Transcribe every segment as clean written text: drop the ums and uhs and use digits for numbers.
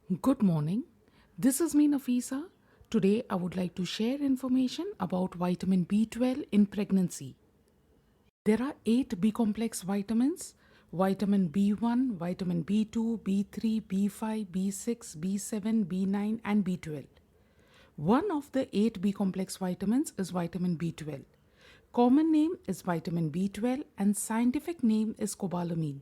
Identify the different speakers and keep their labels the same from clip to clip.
Speaker 1: Good morning. This is me Nafisa. Today I would like to share information about vitamin B12 in pregnancy. There are 8 B complex vitamins: vitamin B1, vitamin B2, B3, B5, B6, B7, B9 and B12. One of the 8 B complex vitamins is vitamin B12. Common name is vitamin B12 and scientific name is cobalamin.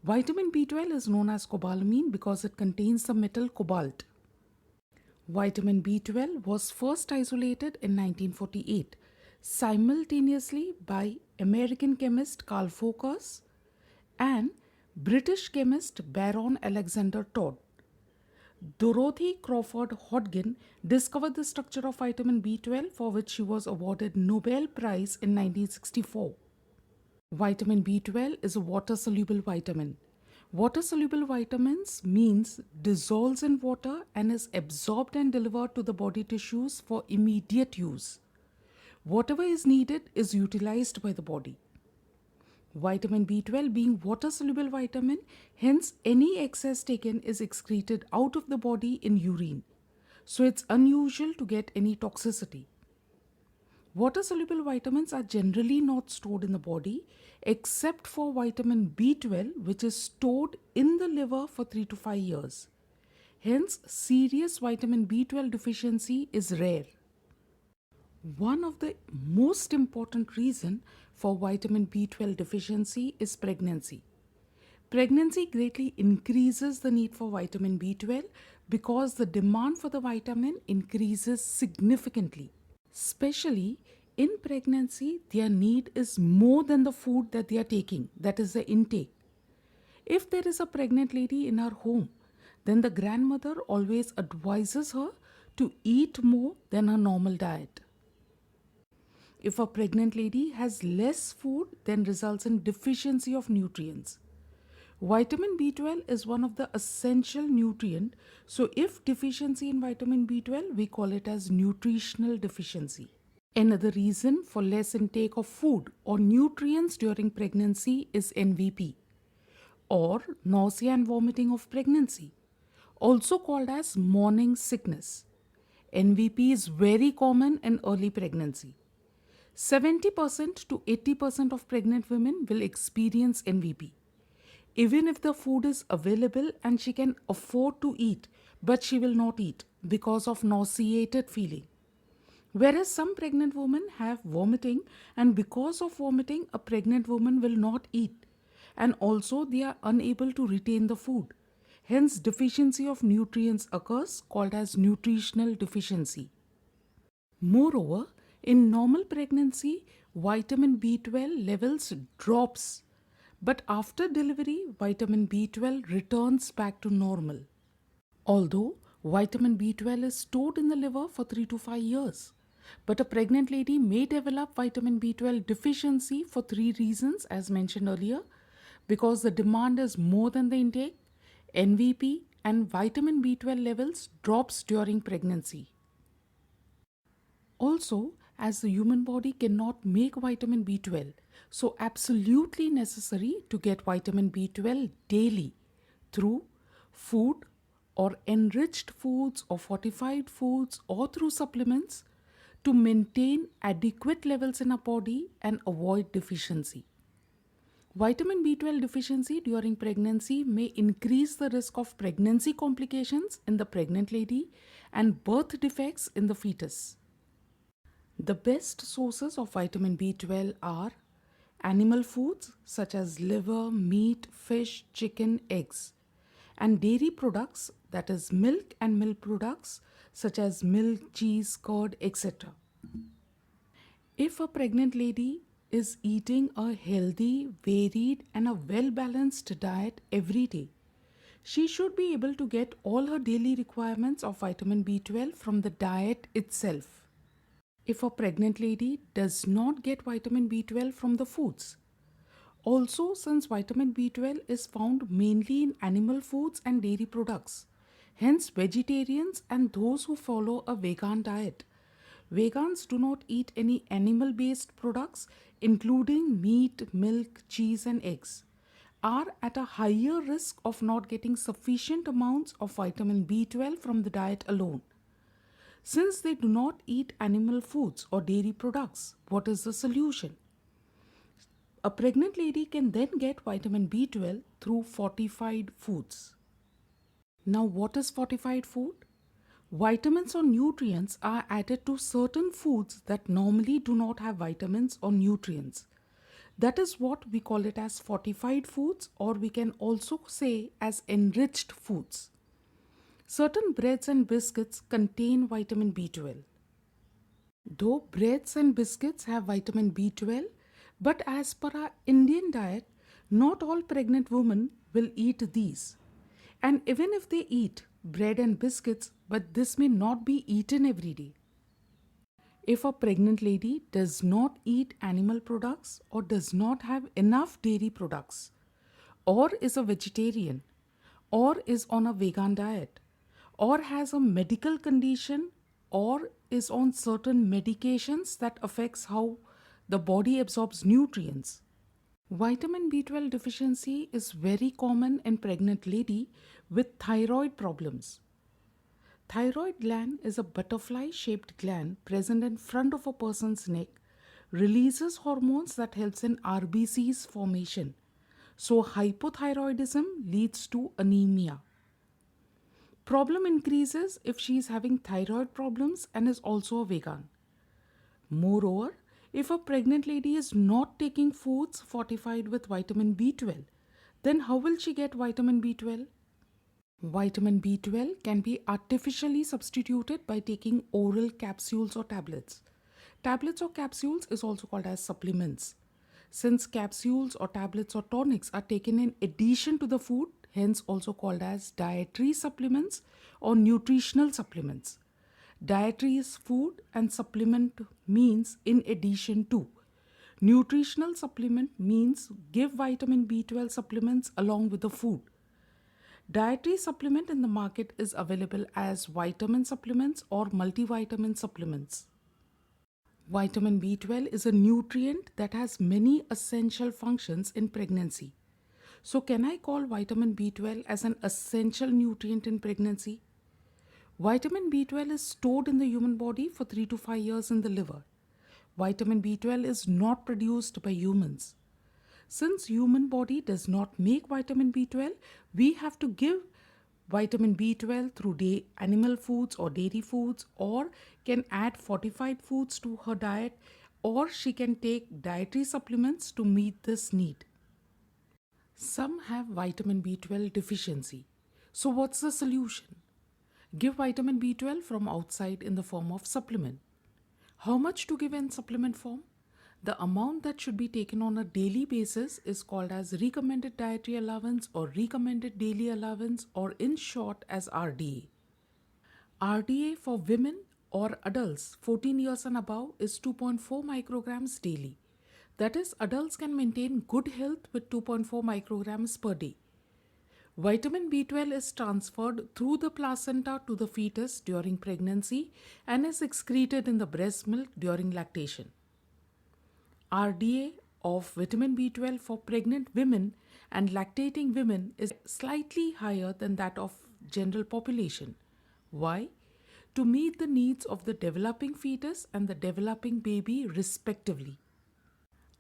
Speaker 1: Vitamin B12 is known as cobalamin because it contains the metal cobalt. Vitamin B12 was first isolated in 1948 simultaneously by American chemist Crowfoot and British chemist Baron Alexander Todd. Dorothy Hodgkin discovered the structure of vitamin B12, for which she was awarded Nobel Prize in 1964. Vitamin B12 is a water-soluble vitamin. Water-soluble vitamins means dissolves in water and is absorbed and delivered to the body tissues for immediate use. Whatever is needed is utilized by the body. Vitamin B12 being water-soluble vitamin, hence any excess taken is excreted out of the body in urine. So it's unusual to get any toxicity. Water-soluble vitamins are generally not stored in the body except for vitamin B12, which is stored in the liver for 3 to 5 years. Hence, serious vitamin B12 deficiency is rare. One of the most important reasons for vitamin B12 deficiency is pregnancy. Pregnancy greatly increases the need for vitamin B12 because the demand for the vitamin increases significantly. Especially in pregnancy, their need is more than the food that they are taking, that is the intake. If there is a pregnant lady in her home, then the grandmother always advises her to eat more than her normal diet. If a pregnant lady has less food, then results in deficiency of nutrients. Vitamin B12 is one of the essential nutrient, so if deficiency in vitamin B12, we call it as nutritional deficiency. Another reason for less intake of food or nutrients during pregnancy is NVP, or nausea and vomiting of pregnancy, also called as morning sickness. NVP is very common in early pregnancy. 70% to 80% of pregnant women will experience NVP. Even if the food is available and she can afford to eat, but she will not eat because of nauseated feeling. Whereas some pregnant women have vomiting, and because of vomiting, a pregnant woman will not eat, and also they are unable to retain the food. Hence, deficiency of nutrients occurs, called as nutritional deficiency. Moreover, in normal pregnancy, vitamin B12 levels drops, but after delivery, vitamin B12 returns back to normal. Although vitamin B12 is stored in the liver for 3 to 5 years, but a pregnant lady may develop vitamin B12 deficiency for 3 reasons as mentioned earlier: because the demand is more than the intake, NVP, and vitamin B12 levels drops during pregnancy. Also, as the human body cannot make vitamin B12, so absolutely necessary to get vitamin B12 daily through food or enriched foods or fortified foods or through supplements to maintain adequate levels in our body and avoid deficiency. Vitamin B12 deficiency during pregnancy may increase the risk of pregnancy complications in the pregnant lady and birth defects in the fetus. The best sources of vitamin B12 are animal foods such as liver, meat, fish, chicken, eggs, and dairy products, that is milk and milk products such as milk, cheese, curd, etc. If a pregnant lady is eating a healthy, varied and a well-balanced diet every day, she should be able to get all her daily requirements of vitamin B12 from the diet itself. If a pregnant lady does not get vitamin B12 from the foods. Also, since vitamin B12 is found mainly in animal foods and dairy products, hence vegetarians and those who follow a vegan diet. Vegans do not eat any animal-based products including meat, milk, cheese and eggs. are at a higher risk of not getting sufficient amounts of vitamin B12 from the diet alone. Since they do not eat animal foods or dairy products, what is the solution? A pregnant lady can then get vitamin B12 through fortified foods. Now, what is fortified food? Vitamins or nutrients are added to certain foods that normally do not have vitamins or nutrients. That is what we call it as fortified foods, or we can also say as enriched foods. Certain breads and biscuits contain vitamin B12. Though breads and biscuits have vitamin B12, but as per our Indian diet, not all pregnant women will eat these. And even if they eat bread and biscuits, but this may not be eaten every day. If a pregnant lady does not eat animal products or does not have enough dairy products, or is a vegetarian, or is on a vegan diet, or has a medical condition, or is on certain medications that affects how the body absorbs nutrients. Vitamin B12 deficiency is very common in pregnant lady with thyroid problems. Thyroid gland is a butterfly-shaped gland present in front of a person's neck, releases hormones that helps in RBC's formation. So hypothyroidism leads to anemia. Problem increases if she is having thyroid problems and is also a vegan. Moreover, if a pregnant lady is not taking foods fortified with vitamin B12, then how will she get vitamin B12? Vitamin B12 can be artificially substituted by taking oral capsules or tablets. Tablets or capsules is also called as supplements. Since capsules or tablets or tonics are taken in addition to the food, hence also called as dietary supplements or nutritional supplements. Dietary is food and supplement means in addition to. Nutritional supplement means give vitamin B12 supplements along with the food. Dietary supplement in the market is available as vitamin supplements or multivitamin supplements. Vitamin B12 is a nutrient that has many essential functions in pregnancy. So can I call vitamin B12 as an essential nutrient in pregnancy? Vitamin B12 is stored in the human body for 3 to 5 years in the liver. Vitamin B12 is not produced by humans. Since human body does not make vitamin B12, we have to give vitamin B12 through animal foods or dairy foods, or can add fortified foods to her diet, or she can take dietary supplements to meet this need. Some have vitamin B12 deficiency. So what's the solution? Give vitamin B12 from outside in the form of supplement. How much to give in supplement form? The amount that should be taken on a daily basis is called as recommended dietary allowance or recommended daily allowance, or in short as RDA. RDA for women or adults 14 years and above is 2.4 micrograms daily. That is, adults can maintain good health with 2.4 micrograms per day. Vitamin B12 is transferred through the placenta to the fetus during pregnancy and is excreted in the breast milk during lactation. RDA of vitamin B12 for pregnant women and lactating women is slightly higher than that of general population. Why? To meet the needs of the developing fetus and the developing baby respectively.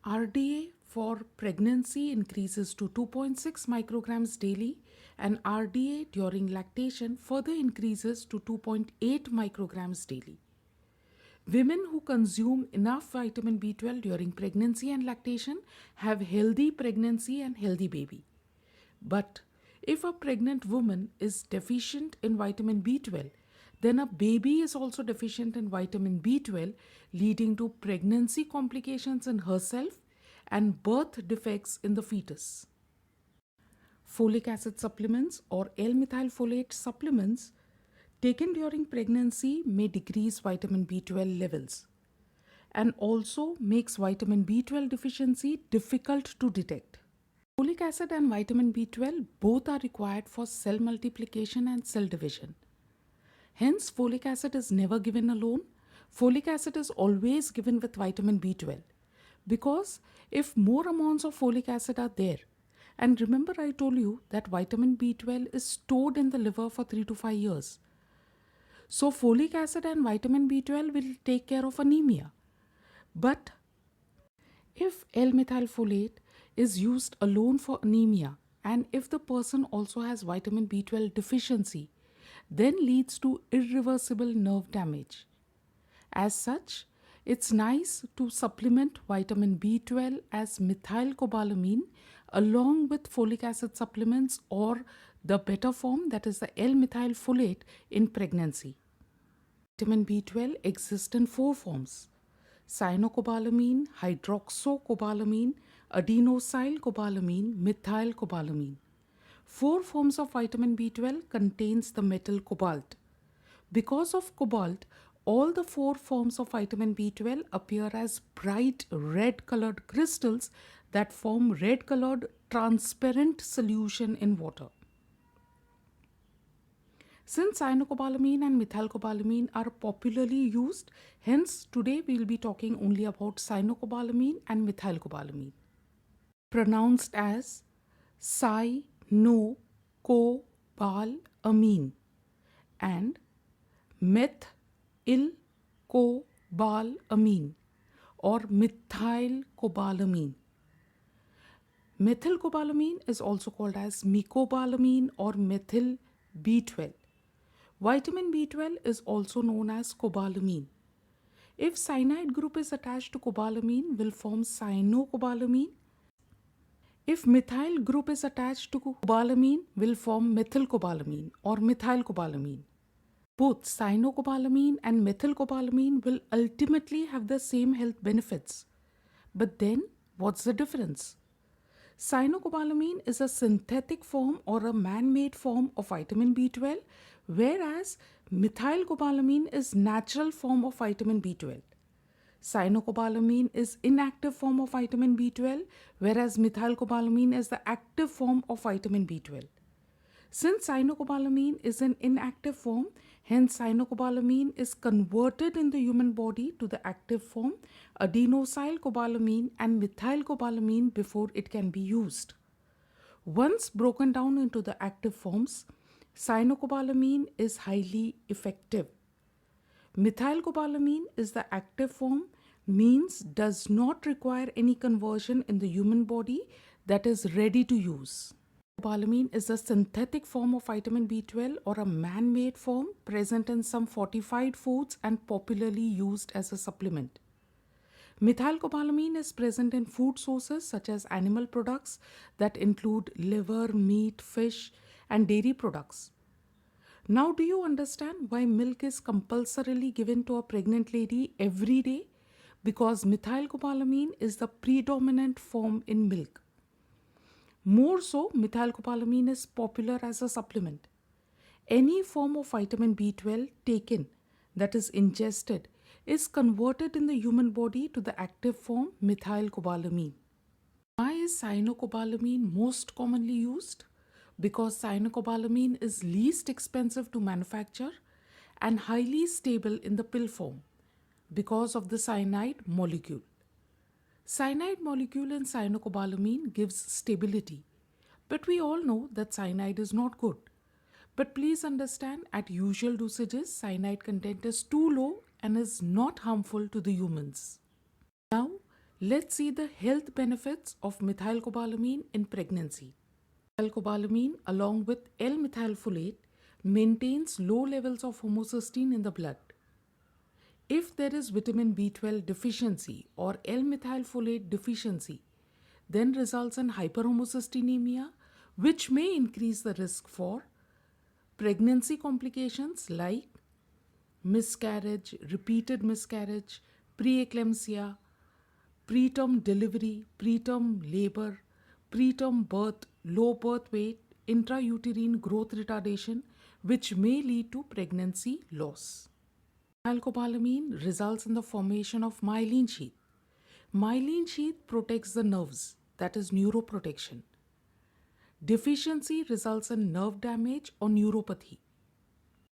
Speaker 1: RDA for pregnancy increases to 2.6 micrograms daily, and RDA during lactation further increases to 2.8 micrograms daily. Women who consume enough vitamin B12 during pregnancy and lactation have healthy pregnancy and healthy baby. But if a pregnant woman is deficient in vitamin B12, then a baby is also deficient in vitamin B12, leading to pregnancy complications in herself and birth defects in the fetus. Folic acid supplements or L-methylfolate supplements taken during pregnancy may decrease vitamin B12 levels and also makes vitamin B12 deficiency difficult to detect. Folic acid and vitamin B12 both are required for cell multiplication and cell division. Hence, folic acid is never given alone. Folic acid is always given with vitamin B12, because if more amounts of folic acid are there, And remember, I told you that vitamin B12 is stored in the liver for 3 to 5 years. So, folic acid and vitamin B12 will take care of anemia. But if L-methylfolate is used alone for anemia, and if the person also has vitamin B12 deficiency, then leads to irreversible nerve damage. As such, it's nice to supplement vitamin B12 as methylcobalamin along with folic acid supplements or the better form, that is the L-methylfolate, in pregnancy. Vitamin B12 exists in 4 forms: cyanocobalamin, hydroxocobalamin, adenosylcobalamin, methylcobalamin. 4 forms of vitamin B12 contains the metal cobalt. Because of cobalt, all the 4 forms of vitamin B12 appear as bright red colored crystals that form red colored transparent solution in water. Since cyanocobalamin and methylcobalamin are popularly used, hence today we will be talking only about cyanocobalamin and methylcobalamin. Pronounced as cyanocobalamin and methylcobalamin or methylcobalamin. Methylcobalamin is also called as mecobalamin or methyl B12. Vitamin B12 is also known as cobalamin. If cyanide group is attached to cobalamin, will form cyanocobalamin. If methyl group is attached to cobalamin, will form methylcobalamin or methylcobalamin. Both cyanocobalamin and methylcobalamin will ultimately have the same health benefits. But then, what's the difference? Cyanocobalamin is a synthetic form or a man-made form of vitamin B12, whereas methylcobalamin is natural form of vitamin B12. Cyanocobalamin is inactive form of vitamin B12, whereas methylcobalamin is the active form of vitamin B12. Since cyanocobalamin is an inactive form, hence cyanocobalamin is converted in the human body to the active form adenosylcobalamin and methylcobalamin before it can be used. Once broken down into the active forms, cyanocobalamin is highly effective. Methylcobalamin is the active form, means does not require any conversion in the human body, that is ready to use. Cobalamin is a synthetic form of vitamin B12 or a man-made form present in some fortified foods and popularly used as a supplement. Methylcobalamin is present in food sources such as animal products that include liver, meat, fish, and dairy products. Now, do you understand why milk is compulsorily given to a pregnant lady every day? Because methylcobalamin is the predominant form in milk. More so, methylcobalamin is popular as a supplement. Any form of vitamin B12 taken, that is ingested, is converted in the human body to the active form methylcobalamin. Why is cyanocobalamin most commonly used? Because cyanocobalamin is least expensive to manufacture and highly stable in the pill form because of the cyanide molecule. Cyanide molecule in cyanocobalamin gives stability, but we all know that cyanide is not good. But please understand, at usual dosages, cyanide content is too low and is not harmful to the humans. Now, let's see the health benefits of methylcobalamin in pregnancy. Methylcobalamin, along with L-methylfolate, maintains low levels of homocysteine in the blood. If there is vitamin B12 deficiency or L-methylfolate deficiency, then results in hyperhomocysteinemia, which may increase the risk for pregnancy complications like miscarriage, repeated miscarriage, preeclampsia, preterm delivery, preterm labor, preterm birth, low birth weight, intrauterine growth retardation, which may lead to pregnancy loss. Methylcobalamin results in the formation of myelin sheath. Myelin sheath protects the nerves, that is neuroprotection. Deficiency results in nerve damage or neuropathy.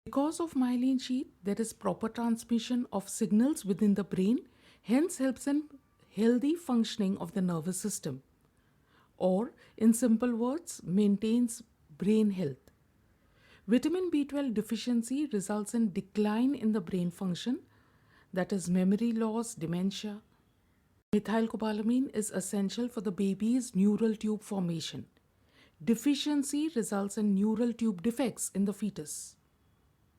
Speaker 1: Because of myelin sheath, there is proper transmission of signals within the brain, hence helps in healthy functioning of the nervous system. or in simple words, maintains brain health. Vitamin B12 deficiency results in decline in the brain function, that is memory loss, dementia. Methylcobalamin is essential for the baby's neural tube formation. Deficiency results in neural tube defects in the fetus.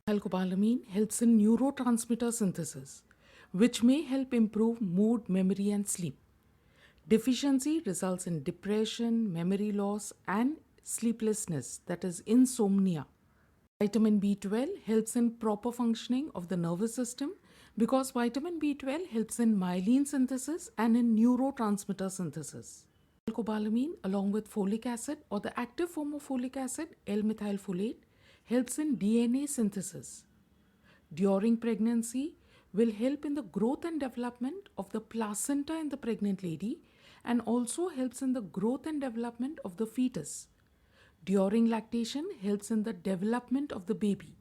Speaker 1: Methylcobalamin helps in neurotransmitter synthesis, which may help improve mood, memory, and sleep. Deficiency results in depression, memory loss, and sleeplessness, that is insomnia. Vitamin B12 helps in proper functioning of the nervous system because vitamin B12 helps in myelin synthesis and in neurotransmitter synthesis. Cobalamin, along with folic acid or the active form of folic acid, L-methylfolate, helps in DNA synthesis. During pregnancy, will help in the growth and development of the placenta in the pregnant lady and also helps in the growth and development of the fetus. During lactation, helps in the development of the baby.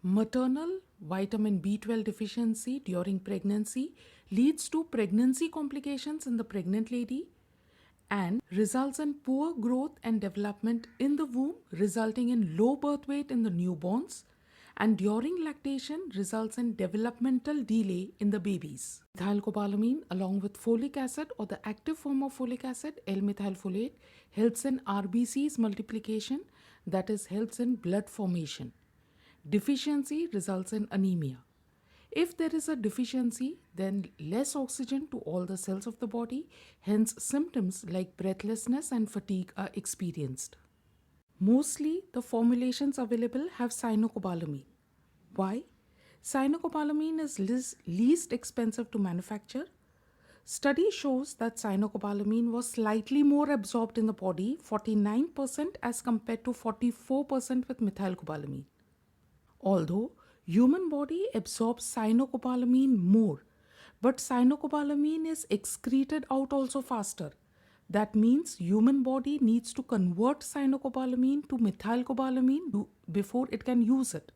Speaker 1: Maternal vitamin B12 deficiency during pregnancy leads to pregnancy complications in the pregnant lady and results in poor growth and development in the womb, resulting in low birth weight in the newborns, and during lactation results in developmental delay in the babies. Methylcobalamin, along with folic acid or the active form of folic acid, L-methylfolate, helps in RBC's multiplication, that is, helps in blood formation. Deficiency results in anemia. If there is a deficiency, then less oxygen to all the cells of the body, hence symptoms like breathlessness and fatigue are experienced. Mostly the formulations available have cyanocobalamin. Why? Cyanocobalamin is least expensive to manufacture. Study shows that cyanocobalamin was slightly more absorbed in the body, 49% as compared to 44% with methylcobalamin. Although human body absorbs cyanocobalamin more, but cyanocobalamin is excreted out also faster. That means human body needs to convert cyanocobalamin to methylcobalamin before it can use it.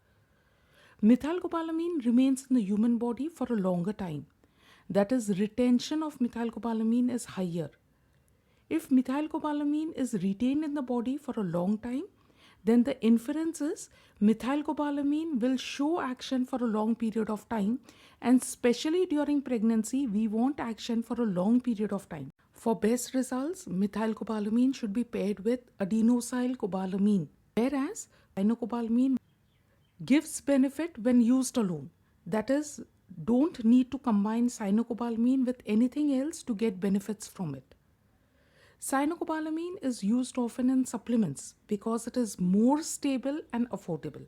Speaker 1: Methylcobalamin remains in the human body for a longer time. That is, retention of methylcobalamin is higher. If methylcobalamin is retained in the body for a long time, then the inference is methylcobalamin will show action for a long period of time, and especially during pregnancy, we want action for a long period of time. For best results, methylcobalamin should be paired with adenosylcobalamin, whereas cyanocobalamin gives benefit when used alone. That is, don't need to combine cyanocobalamin with anything else to get benefits from it. Cyanocobalamin is used often in supplements because it is more stable and affordable.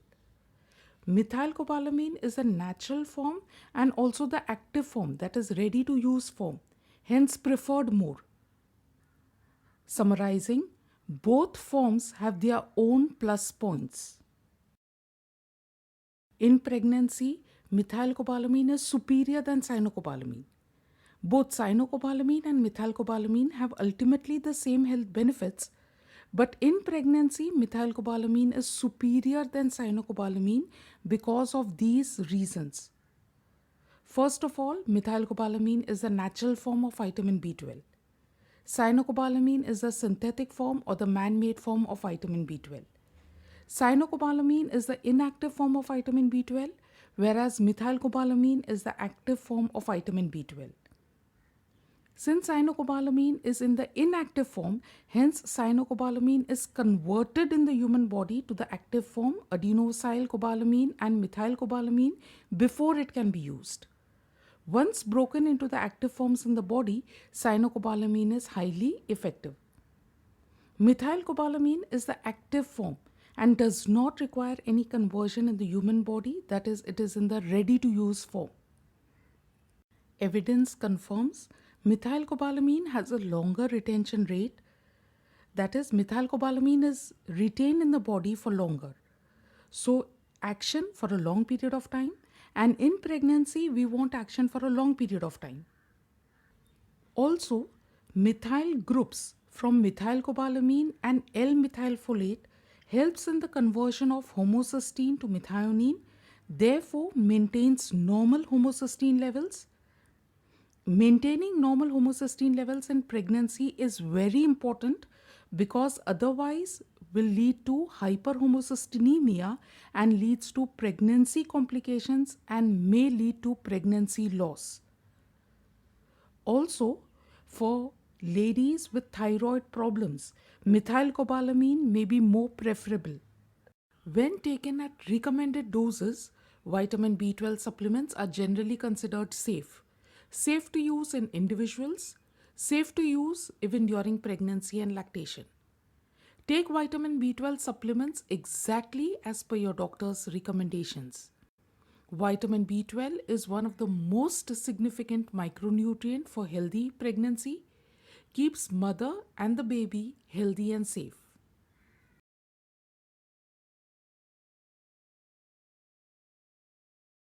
Speaker 1: Methylcobalamin is a natural form and also the active form, that is ready to use form, hence preferred more. Summarizing, both forms have their own plus points. In pregnancy, methylcobalamin is superior than cyanocobalamin. Both cyanocobalamin and methylcobalamin have ultimately the same health benefits, but in pregnancy, methylcobalamin is superior than cyanocobalamin because of these reasons. First of all, methylcobalamin is a natural form of vitamin B12. Cyanocobalamin is the synthetic form or the man-made form of vitamin B12. Cyanocobalamin is the inactive form of vitamin B12, whereas methylcobalamin is the active form of vitamin B12. Since cyanocobalamin is in the inactive form, hence cyanocobalamin is converted in the human body to the active form adenosylcobalamin and methylcobalamin before it can be used. Once broken into the active forms in the body, cyanocobalamin is highly effective. Methylcobalamin is the active form and does not require any conversion in the human body, that is, it is in the ready-to-use form. Evidence confirms methylcobalamin has a longer retention rate, that is, methylcobalamin is retained in the body for longer. So, action for a long period of time, and in pregnancy, we want action for a long period of time. Also, methyl groups from methylcobalamin and L-methylfolate helps in the conversion of homocysteine to methionine, therefore maintains normal homocysteine levels. Maintaining normal homocysteine levels in pregnancy is very important because otherwise will lead to hyperhomocysteinemia and leads to pregnancy complications and may lead to pregnancy loss. Also, for ladies with thyroid problems, methylcobalamin may be more preferable. When taken at recommended doses, vitamin B12 supplements are generally considered safe. Safe to use in individuals, safe to use even during pregnancy and lactation. Take vitamin B12 supplements exactly as per your doctor's recommendations. Vitamin B12 is one of the most significant micronutrient for healthy pregnancy, keeps mother and the baby healthy and safe.